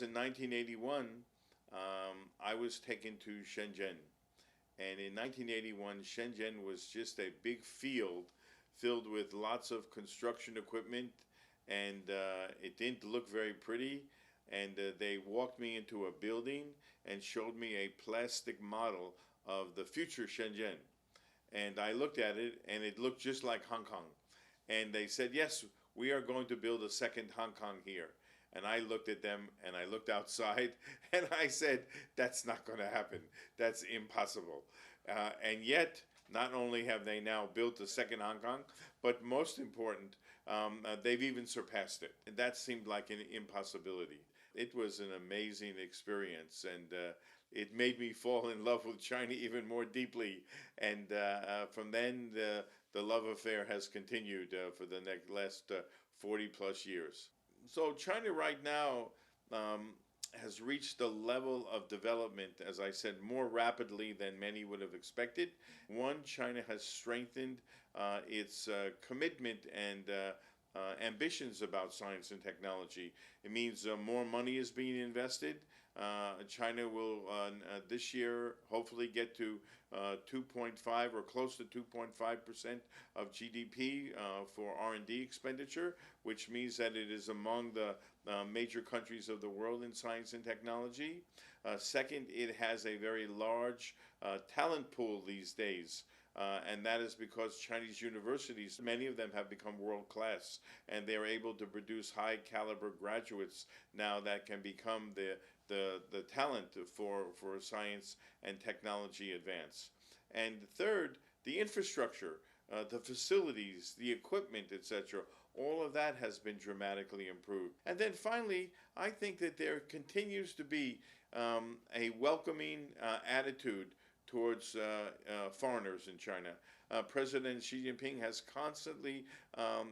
In 1981, I was taken to Shenzhen. And in 1981, Shenzhen was just a big field filled with lots of construction equipment, and it didn't look very pretty. And they walked me into a building and showed me a plastic model of the future Shenzhen. And I looked at it, and it looked just like Hong Kong. And they said, yes, we are going to build a second Hong Kong here. And I looked at them, and I looked outside, and I said, that's not going to happen. That's impossible. And yet, not only have they now built a second Hong Kong, but most important, they've even surpassed it. And that seemed like an impossibility. It was an amazing experience, and it made me fall in love with China even more deeply. And from then, the love affair has continued for the last 40 plus years. So China right now has reached a level of development, as I said, more rapidly than many would have expected. One, China has strengthened its commitment and ambitions about science and technology. It means more money is being invested. China will this year hopefully get to 2.5 or close to 2.5% of GDP for R&D expenditure, which means that it is among the major countries of the world in science and technology. Second, it has a very large talent pool these days. And that is because Chinese universities, many of them have become world class, and they are able to produce high caliber graduates now that can become the talent for science and technology advance. And third, the infrastructure, the facilities, the equipment, etc., all of that has been dramatically improved. And then finally, I think that there continues to be a welcoming attitude towards foreigners in China. President Xi Jinping has constantly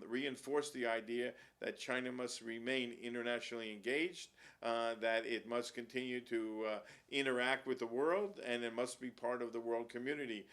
reinforced the idea that China must remain internationally engaged, that it must continue to interact with the world, and it must be part of the world community.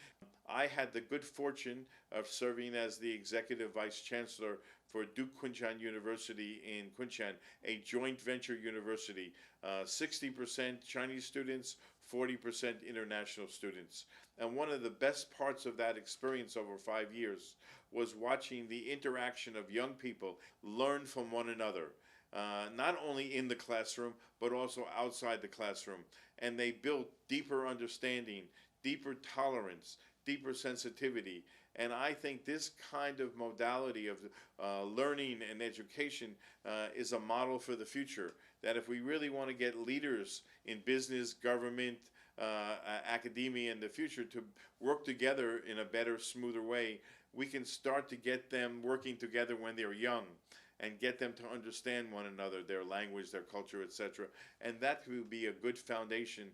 I had the good fortune of serving as the executive vice chancellor for Duke Kunshan University in Kunshan, a joint venture university, 60% Chinese students, 40% international students. And one of the best parts of that experience over 5 years was watching the interaction of young people learn from one another, not only in the classroom, but also outside the classroom. And they built deeper understanding, deeper tolerance, deeper sensitivity. And I think this kind of modality of learning and education is a model for the future, that if we really want to get leaders in business, government, academia in the future to work together in a better, smoother way, we can start to get them working together when they're young and get them to understand one another, their language, their culture, etc. And that will be a good foundation